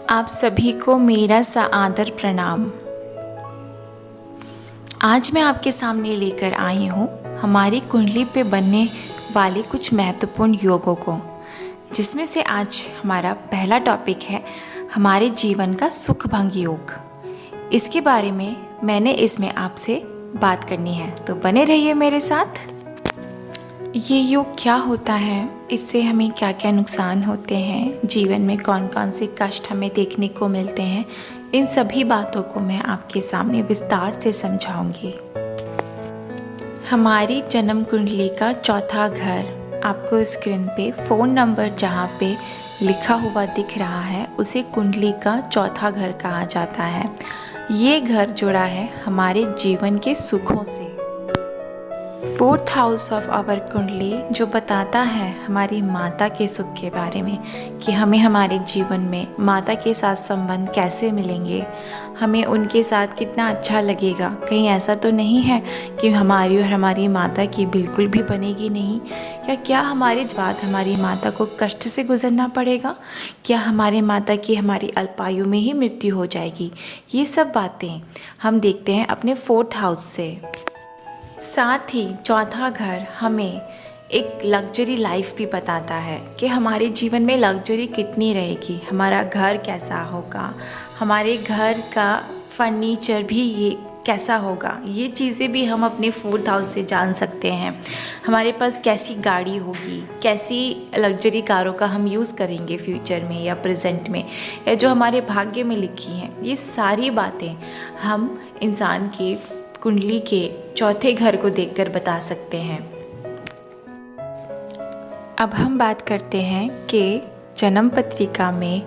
आप सभी को मेरा सादर प्रणाम। आज मैं आपके सामने लेकर आई हूँ हमारी कुंडली पे बनने वाले कुछ महत्वपूर्ण योगों को, जिसमें से आज हमारा पहला टॉपिक है हमारे जीवन का सुख भंग योग। इसके बारे में मैंने इसमें आपसे बात करनी है, तो बने रहिए मेरे साथ। ये योग क्या होता है, इससे हमें क्या क्या नुकसान होते हैं, जीवन में कौन कौन से कष्ट हमें देखने को मिलते हैं, इन सभी बातों को मैं आपके सामने विस्तार से समझाऊंगी। हमारी जन्म कुंडली का चौथा घर, आपको स्क्रीन पे फ़ोन नंबर जहाँ पे लिखा हुआ दिख रहा है उसे कुंडली का चौथा घर कहा जाता है। ये घर जुड़ा है हमारे जीवन के सुखों से। फोर्थ हाउस ऑफ आवर कुंडली जो बताता है हमारी माता के सुख के बारे में, कि हमें हमारे जीवन में माता के साथ संबंध कैसे मिलेंगे, हमें उनके साथ कितना अच्छा लगेगा। कहीं ऐसा तो नहीं है कि हमारी और हमारी माता की बिल्कुल भी बनेगी नहीं, या क्या हमारे बाद हमारी माता को कष्ट से गुजरना पड़ेगा, क्या हमारे माता की हमारी अल्पायु में ही मृत्यु हो जाएगी। ये सब बातें हम देखते हैं अपने फोर्थ हाउस से। साथ ही चौथा घर हमें एक लग्जरी लाइफ भी बताता है कि हमारे जीवन में लग्जरी कितनी रहेगी, हमारा घर कैसा होगा, हमारे घर का फर्नीचर भी ये कैसा होगा। ये चीज़ें भी हम अपने फोर्थ हाउस से जान सकते हैं। हमारे पास कैसी गाड़ी होगी, कैसी लग्जरी कारों का हम यूज़ करेंगे फ्यूचर में या प्रेजेंट में, या जो हमारे भाग्य में लिखी हैं। ये सारी बातें हम इंसान की कुंडली के चौथे घर को देखकर बता सकते हैं। अब हम बात करते हैं कि जन्म पत्रिका में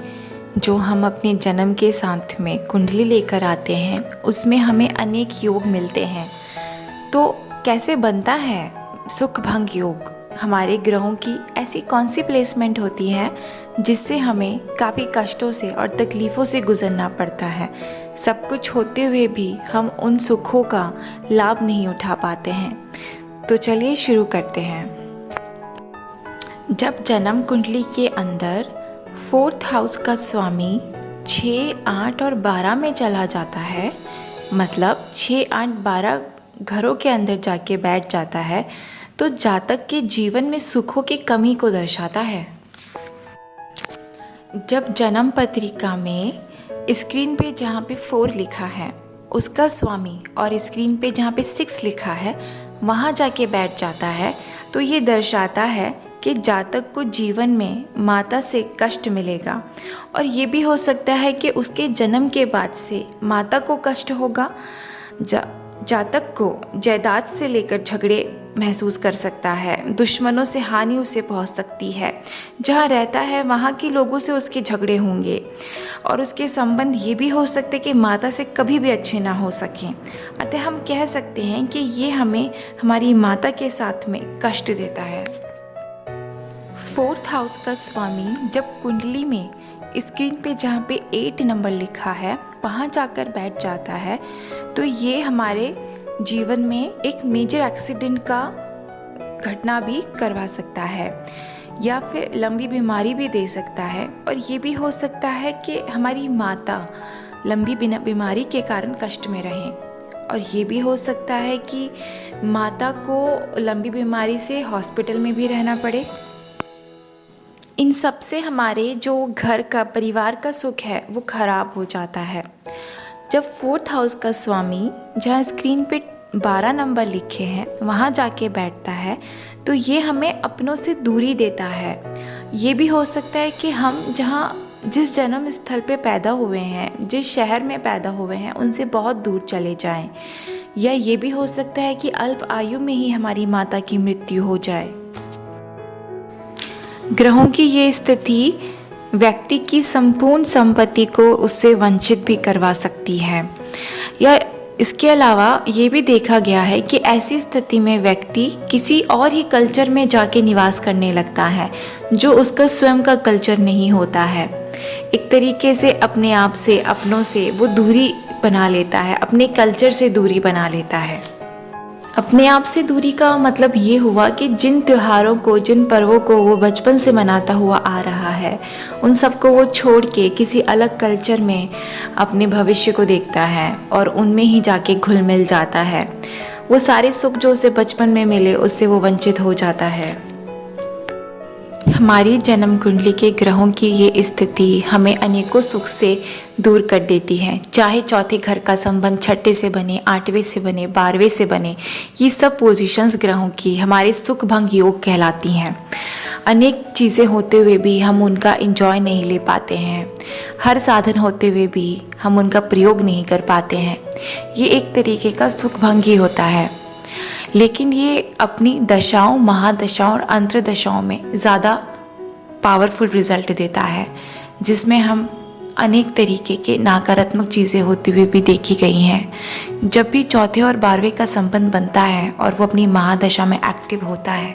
जो हम अपने जन्म के साथ में कुंडली लेकर आते हैं उसमें हमें अनेक योग मिलते हैं। तो कैसे बनता है सुख भंग योग, हमारे ग्रहों की ऐसी कौन सी प्लेसमेंट होती है जिससे हमें काफ़ी कष्टों से और तकलीफ़ों से गुजरना पड़ता है। सब कुछ होते हुए भी हम उन सुखों का लाभ नहीं उठा पाते हैं। तो चलिए शुरू करते हैं। जब जन्म कुंडली के अंदर फोर्थ हाउस का स्वामी 6, 8 और 12 में चला जाता है, मतलब 6, 8, 12 घरों के अंदर जाके बैठ जाता है, तो जातक के जीवन में सुखों की कमी को दर्शाता है। जब जन्म पत्रिका में स्क्रीन पे जहाँ पे 4 लिखा है उसका स्वामी और स्क्रीन पे जहाँ पे 6 लिखा है वहाँ जाके बैठ जाता है, तो ये दर्शाता है कि जातक को जीवन में माता से कष्ट मिलेगा। और ये भी हो सकता है कि उसके जन्म के बाद से माता को कष्ट होगा। जातक को जायदाद से लेकर झगड़े महसूस कर सकता है, दुश्मनों से हानि उसे पहुंच सकती है, जहां रहता है वहां के लोगों से उसके झगड़े होंगे, और उसके संबंध ये भी हो सकते कि माता से कभी भी अच्छे ना हो सकें। अतः हम कह सकते हैं कि ये हमें हमारी माता के साथ में कष्ट देता है। फोर्थ हाउस का स्वामी जब कुंडली में स्क्रीन पे जहाँ पे 8 नंबर लिखा है वहाँ जाकर बैठ जाता है, तो ये हमारे जीवन में एक मेजर एक्सीडेंट का घटना भी करवा सकता है, या फिर लंबी बीमारी भी दे सकता है। और ये भी हो सकता है कि हमारी माता लंबी बीमारी के कारण कष्ट में रहें, और ये भी हो सकता है कि माता को लंबी बीमारी से हॉस्पिटल में भी रहना पड़े। इन सब से हमारे जो घर का परिवार का सुख है वो खराब हो जाता है। जब फोर्थ हाउस का स्वामी जहाँ स्क्रीन पे 12 नंबर लिखे हैं वहाँ जाके बैठता है, तो ये हमें अपनों से दूरी देता है। ये भी हो सकता है कि हम जिस जन्म स्थल पे पैदा हुए हैं, जिस शहर में पैदा हुए हैं, उनसे बहुत दूर चले जाएं। या ये भी हो सकता है कि अल्प आयु में ही हमारी माता की मृत्यु हो जाए। ग्रहों की ये स्थिति व्यक्ति की संपूर्ण संपत्ति को उससे वंचित भी करवा सकती है। या इसके अलावा ये भी देखा गया है कि ऐसी स्थिति में व्यक्ति किसी और ही कल्चर में जाके निवास करने लगता है जो उसका स्वयं का कल्चर नहीं होता है। एक तरीके से अपने आप से, अपनों से वो दूरी बना लेता है, अपने कल्चर से दूरी बना लेता है। अपने आप से दूरी का मतलब ये हुआ कि जिन त्योहारों को, जिन पर्वों को वो बचपन से मनाता हुआ आ रहा है, उन सबको वो छोड़ के किसी अलग कल्चर में अपने भविष्य को देखता है और उनमें ही जाके घुल मिल जाता है। वो सारे सुख जो उसे बचपन में मिले उससे वो वंचित हो जाता है। हमारी जन्म कुंडली के ग्रहों की ये स्थिति हमें अनेकों सुख से दूर कर देती है। चाहे चौथे घर का संबंध छठे से बने, आठवें से बने, 12वें से बने, ये सब पोजीशंस ग्रहों की हमारे सुख भंग योग कहलाती हैं। अनेक चीज़ें होते हुए भी हम उनका एंजॉय नहीं ले पाते हैं। हर साधन होते हुए भी हम उनका प्रयोग नहीं कर पाते हैं। ये एक तरीके का सुख भंग ही होता है। लेकिन ये अपनी दशाओं, महादशाओं और अंतर्दशाओं में ज़्यादा पावरफुल रिजल्ट देता है, जिसमें हम अनेक तरीके के नकारात्मक चीज़ें होती हुई भी देखी गई हैं। जब भी चौथे और 12वें का संबंध बनता है और वो अपनी महादशा में एक्टिव होता है,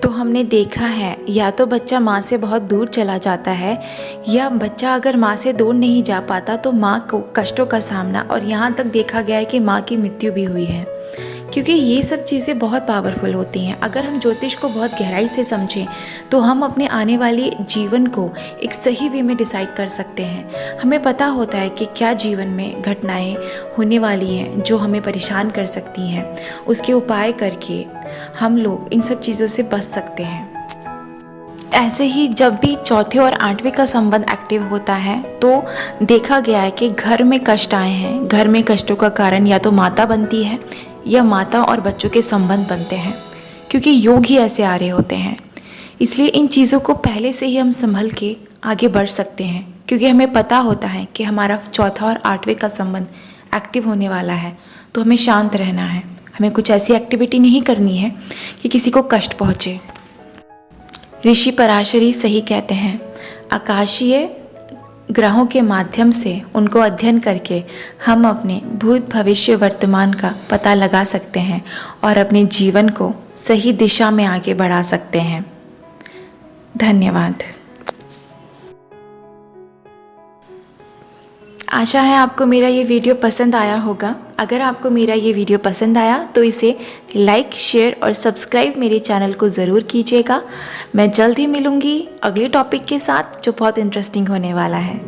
तो हमने देखा है या तो बच्चा माँ से बहुत दूर चला जाता है, या बच्चा अगर माँ से दूर नहीं जा पाता तो माँ को कष्टों का सामना, और यहाँ तक देखा गया है कि माँ की मृत्यु भी हुई है। क्योंकि ये सब चीज़ें बहुत पावरफुल होती हैं। अगर हम ज्योतिष को बहुत गहराई से समझें तो हम अपने आने वाले जीवन को एक सही वे में डिसाइड कर सकते हैं। हमें पता होता है कि क्या जीवन में घटनाएं होने वाली हैं जो हमें परेशान कर सकती हैं। उसके उपाय करके हम लोग इन सब चीज़ों से बच सकते हैं। ऐसे ही जब भी चौथे और 8वें का संबंध एक्टिव होता है तो देखा गया है कि घर में कष्ट आए हैं। घर में कष्टों का कारण या तो माता बनती है या माता और बच्चों के संबंध बनते हैं, क्योंकि योग ही ऐसे आ रहे होते हैं। इसलिए इन चीज़ों को पहले से ही हम संभल के आगे बढ़ सकते हैं, क्योंकि हमें पता होता है कि हमारा चौथा और 8वें का संबंध एक्टिव होने वाला है। तो हमें शांत रहना है, हमें कुछ ऐसी एक्टिविटी नहीं करनी है कि किसी को कष्ट पहुँचे। ऋषि पराशरी सही कहते हैं, आकाशीय ग्रहों के माध्यम से उनको अध्ययन करके हम अपने भूत, भविष्य, वर्तमान का पता लगा सकते हैं और अपने जीवन को सही दिशा में आगे बढ़ा सकते हैं। धन्यवाद। आशा है आपको मेरा ये वीडियो पसंद आया होगा। अगर आपको मेरा ये वीडियो पसंद आया तो इसे लाइक, शेयर और सब्सक्राइब मेरे चैनल को ज़रूर कीजिएगा। मैं जल्द ही मिलूँगी अगले टॉपिक के साथ जो बहुत इंटरेस्टिंग होने वाला है।